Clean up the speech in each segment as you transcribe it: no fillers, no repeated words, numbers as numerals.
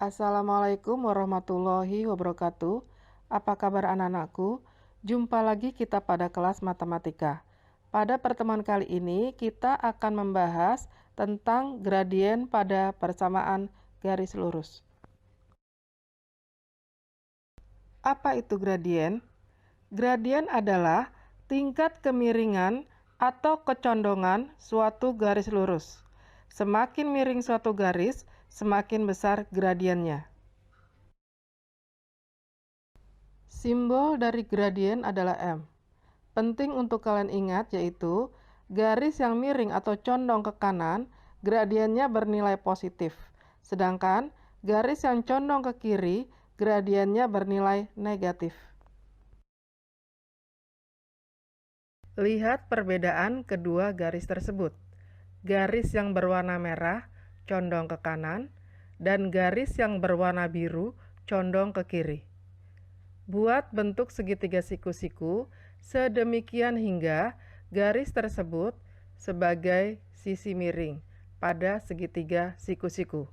Assalamualaikum warahmatullahi wabarakatuh. Apa kabar anak-anakku? Jumpa lagi kita pada kelas matematika. Pada pertemuan kali ini kita akan membahas tentang gradien pada persamaan garis lurus. Apa itu gradien? Gradien adalah tingkat kemiringan atau kecondongan suatu garis lurus. Semakin miring suatu garis, semakin besar gradiennya. Simbol dari gradien adalah M. Penting untuk kalian ingat yaitu garis yang miring atau condong ke kanan, gradiennya bernilai positif. Sedangkan garis yang condong ke kiri, gradiennya bernilai negatif. Lihat perbedaan kedua garis tersebut. Garis yang berwarna merah condong ke kanan dan garis yang berwarna biru condong ke kiri. Buat bentuk segitiga siku-siku sedemikian hingga garis tersebut sebagai sisi miring pada segitiga siku-siku.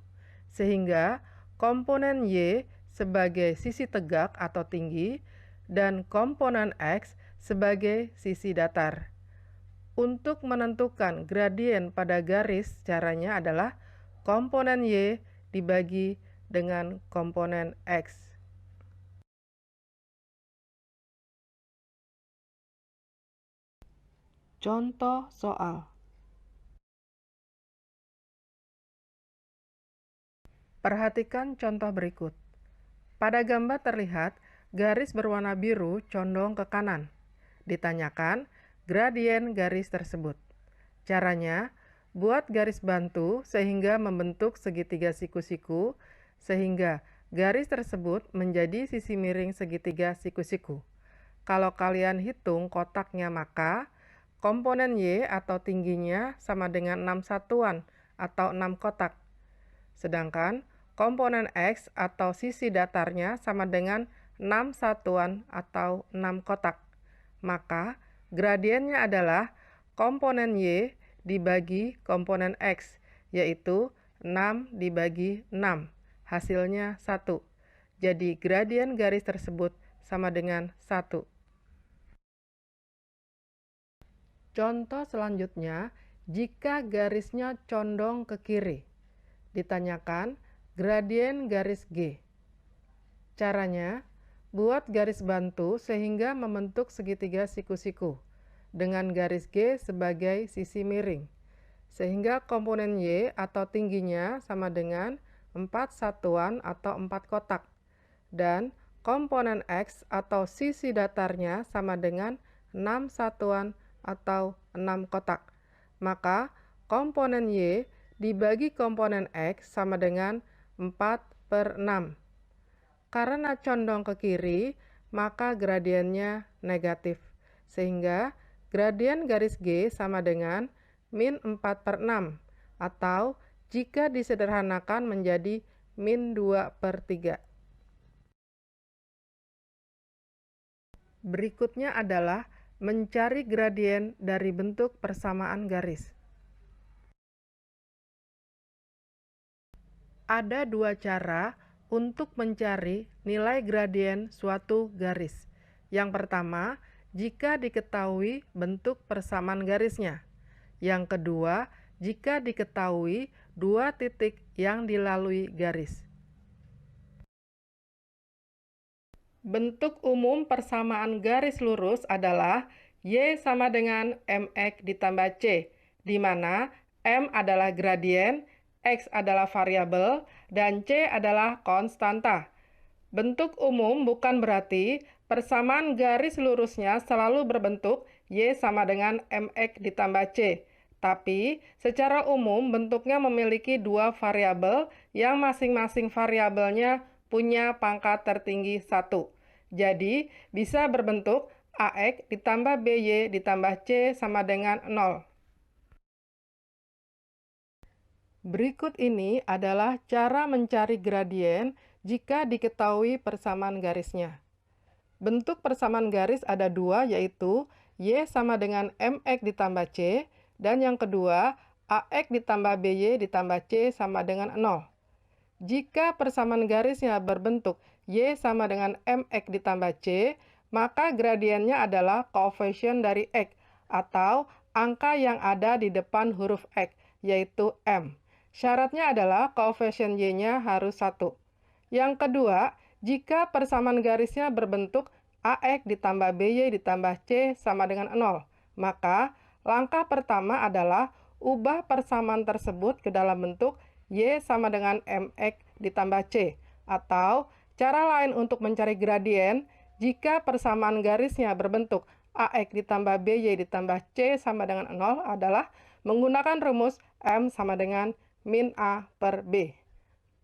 Sehingga komponen Y sebagai sisi tegak atau tinggi dan komponen X sebagai sisi datar. Untuk menentukan gradien pada garis, caranya adalah komponen Y dibagi dengan komponen X. Contoh soal. Perhatikan contoh berikut. Pada gambar terlihat garis berwarna biru condong ke kanan. Ditanyakan gradien garis tersebut. Caranya, buat garis bantu sehingga membentuk segitiga siku-siku, sehingga garis tersebut menjadi sisi miring segitiga siku-siku. Kalau kalian hitung kotaknya, maka komponen Y atau tingginya sama dengan 6 satuan atau 6 kotak. Sedangkan komponen X atau sisi datarnya sama dengan 6 satuan atau 6 kotak. Maka gradiennya adalah komponen Y dibagi komponen X, yaitu 6 dibagi 6. Hasilnya 1. Jadi gradien garis tersebut sama dengan 1. Contoh selanjutnya, jika garisnya condong ke kiri. Ditanyakan gradien garis G. Caranya, buat garis bantu sehingga membentuk segitiga siku-siku dengan garis G sebagai sisi miring. Sehingga komponen Y atau tingginya sama dengan 4 satuan atau 4 kotak. Dan komponen X atau sisi datarnya sama dengan 6 satuan atau 6 kotak. Maka komponen Y dibagi komponen X sama dengan 4/6. Karena condong ke kiri, maka gradiennya negatif. Sehingga gradien garis G sama dengan min 4/6. Atau jika disederhanakan menjadi min 2/3. Berikutnya adalah mencari gradien dari bentuk persamaan garis. Ada dua cara untuk mencari nilai gradien suatu garis. Yang pertama, jika diketahui bentuk persamaan garisnya. Yang kedua, jika diketahui dua titik yang dilalui garis. Bentuk umum persamaan garis lurus adalah Y sama dengan MX ditambah C, di mana M adalah gradien, X adalah variabel, dan C adalah konstanta. Bentuk umum bukan berarti persamaan garis lurusnya selalu berbentuk Y sama dengan MX ditambah C. Tapi, secara umum bentuknya memiliki dua variabel yang masing-masing variabelnya punya pangkat tertinggi 1. Jadi, bisa berbentuk AX ditambah BY ditambah C sama dengan 0. Berikut ini adalah cara mencari gradien jika diketahui persamaan garisnya. Bentuk persamaan garis ada dua, yaitu Y sama dengan MX ditambah C, dan yang kedua AX ditambah BY ditambah C sama dengan 0. Jika persamaan garisnya berbentuk Y sama dengan MX ditambah C, maka gradiennya adalah koefisien dari X atau angka yang ada di depan huruf X, yaitu M. Syaratnya adalah koefisien Y-nya harus 1. Yang kedua, jika persamaan garisnya berbentuk AX ditambah BY ditambah C sama dengan 0, maka langkah pertama adalah ubah persamaan tersebut ke dalam bentuk Y sama dengan MX ditambah C. Atau cara lain untuk mencari gradien, jika persamaan garisnya berbentuk AX ditambah BY ditambah C sama dengan 0 adalah menggunakan rumus M sama dengan min A per B.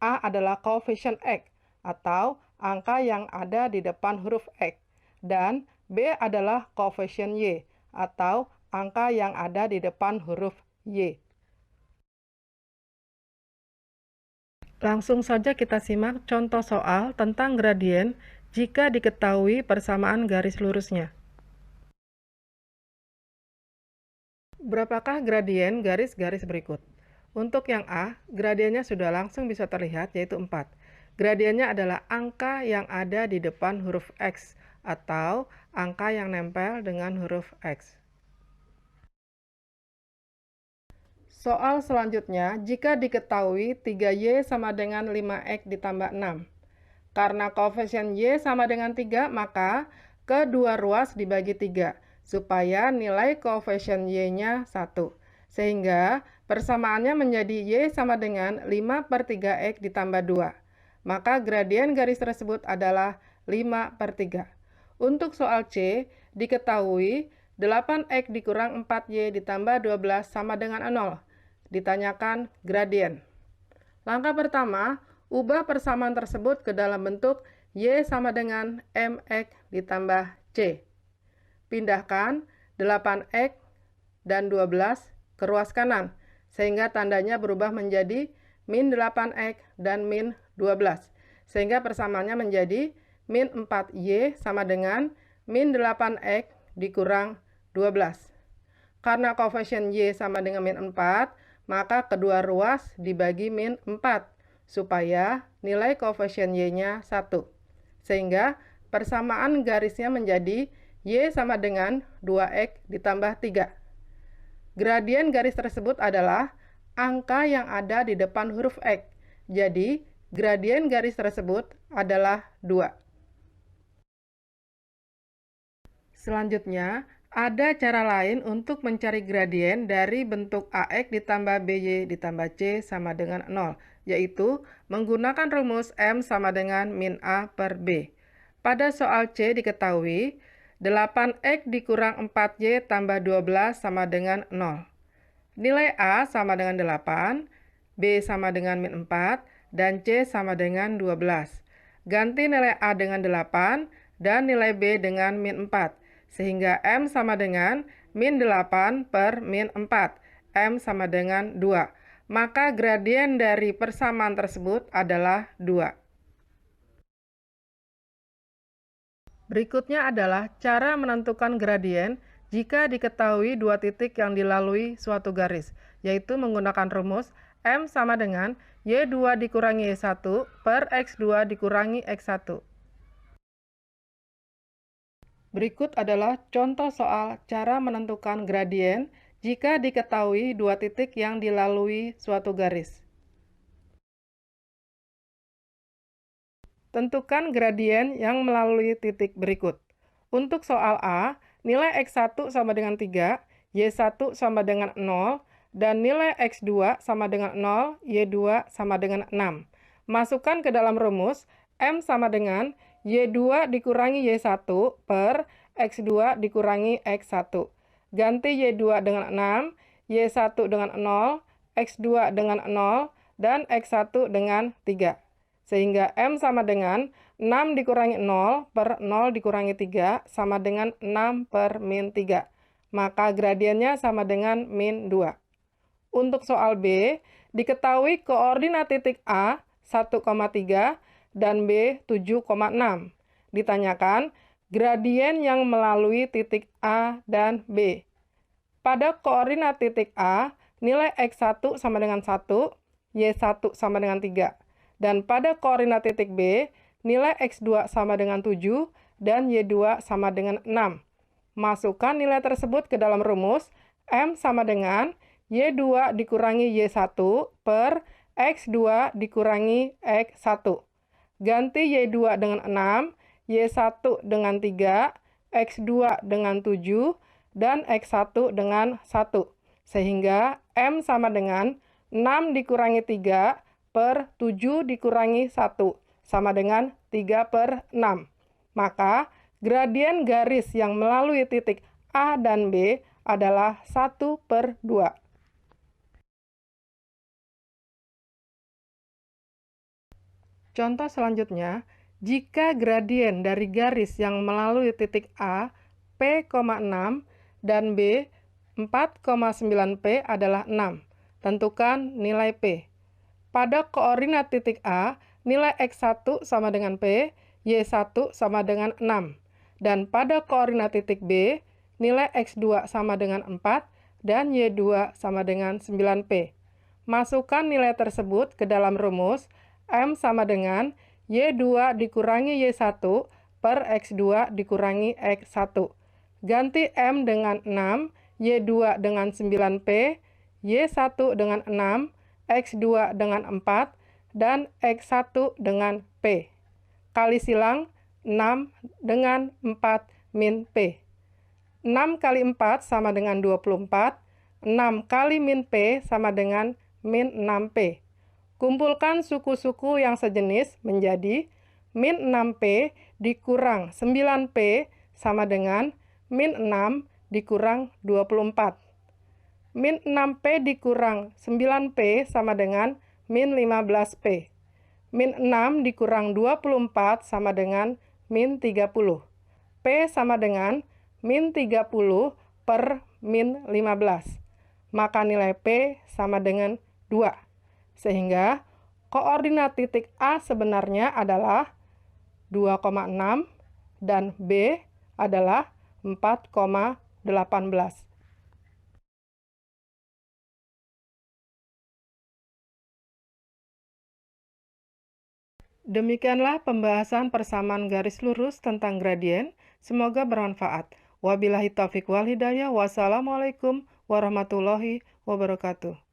A adalah koefisien X atau angka yang ada di depan huruf X. Dan B adalah koefisien Y atau angka yang ada di depan huruf Y. Langsung saja kita simak contoh soal tentang gradien jika diketahui persamaan garis lurusnya. Berapakah gradien garis-garis berikut? Untuk yang A, gradiennya sudah langsung bisa terlihat, yaitu 4. Gradiennya adalah angka yang ada di depan huruf X atau angka yang nempel dengan huruf X. Soal selanjutnya, jika diketahui 3Y sama dengan 5X ditambah 6. Karena koefisien Y sama dengan 3, maka kedua ruas dibagi 3, supaya nilai koefisien Y-nya 1. Sehingga persamaannya menjadi Y sama dengan 5 per 3X ditambah 2. Maka gradien garis tersebut adalah 5 per 3. Untuk soal C, diketahui 8X dikurang 4Y ditambah 12 sama dengan 0. Ditanyakan gradien. Langkah pertama, ubah persamaan tersebut ke dalam bentuk Y sama dengan MX ditambah C. Pindahkan 8X dan 12 ke ruas kanan, sehingga tandanya berubah menjadi min 8X dan min 12. Sehingga persamaannya menjadi min 4Y sama dengan min 8X dikurang 12. Karena koefisien Y sama dengan min 4, maka kedua ruas dibagi min 4, supaya nilai koefisien Y-nya 1. Sehingga persamaan garisnya menjadi Y sama dengan 2X ditambah 3. Gradien garis tersebut adalah angka yang ada di depan huruf X. Jadi, gradien garis tersebut adalah 2. Selanjutnya, ada cara lain untuk mencari gradien dari bentuk AX ditambah BY ditambah C sama dengan 0, yaitu menggunakan rumus M sama dengan min A per B. Pada soal C diketahui 8X dikurang 4Y tambah 12 sama dengan 0. Nilai A sama dengan 8, B sama dengan min 4, dan C sama dengan 12. Ganti nilai A dengan 8 dan nilai B dengan min 4. Sehingga M sama dengan min 8 per min 4. M sama dengan 2. Maka gradien dari persamaan tersebut adalah 2. Berikutnya adalah cara menentukan gradien jika diketahui dua titik yang dilalui suatu garis, yaitu menggunakan rumus M sama dengan Y2 dikurangi Y1 per X2 dikurangi X1. Berikut adalah contoh soal cara menentukan gradien jika diketahui dua titik yang dilalui suatu garis. Tentukan gradien yang melalui titik berikut. Untuk soal A, nilai X1 sama dengan 3, Y1 sama dengan 0, dan nilai X2 sama dengan 0, Y2 sama dengan 6. Masukkan ke dalam rumus, M sama dengan Y2 dikurangi Y1 per X2 dikurangi X1. Ganti Y2 dengan 6, Y1 dengan 0, X2 dengan 0, dan X1 dengan 3. Sehingga M sama dengan 6 dikurangi 0 per 0 dikurangi 3 sama dengan 6 per min 3. Maka gradiennya sama dengan min 2. Untuk soal B, diketahui koordinat titik A 1,3 dan B 7,6. Ditanyakan gradien yang melalui titik A dan B. Pada koordinat titik A, nilai X1 sama dengan 1, Y1 sama dengan 3. Dan pada koordinat titik B, nilai X2 sama dengan 7 dan Y2 sama dengan 6. Masukkan nilai tersebut ke dalam rumus. M sama dengan Y2 dikurangi Y1 per X2 dikurangi X1. Ganti Y2 dengan 6, Y1 dengan 3, X2 dengan 7, dan X1 dengan 1. Sehingga M sama dengan 6 dikurangi 3 per 7 dikurangi 1, sama dengan 3 per 6. Maka, gradien garis yang melalui titik A dan B adalah 1 per 2. Contoh selanjutnya, jika gradien dari garis yang melalui titik A, P,6, dan B, 4,9P adalah 6. Tentukan nilai P. Pada koordinat titik A, nilai X1 sama dengan P, Y1 sama dengan 6. Dan pada koordinat titik B, nilai X2 sama dengan 4, dan Y2 sama dengan 9P. Masukkan nilai tersebut ke dalam rumus. M sama dengan Y2 dikurangi Y1 per X2 dikurangi X1. Ganti M dengan 6, Y2 dengan 9P, Y1 dengan 6, X2 dengan 4, dan X1 dengan P. Kali silang 6 dengan 4 min P. 6 kali 4 sama dengan 24, 6 kali min P sama dengan min 6P. Kumpulkan suku-suku yang sejenis menjadi min 6P dikurang 9P sama dengan min 6 dikurang 24. Min 6P dikurang 9P sama dengan min 15P. Min 6 dikurang 24 sama dengan min 30. P sama dengan min 30 per min 15. Maka nilai P sama dengan 2. Sehingga koordinat titik A sebenarnya adalah 2,6 dan B adalah 4,18. Demikianlah pembahasan persamaan garis lurus tentang gradien. Semoga bermanfaat. Wabillahi taufiq wal hidayah. Wassalamualaikum warahmatullahi wabarakatuh.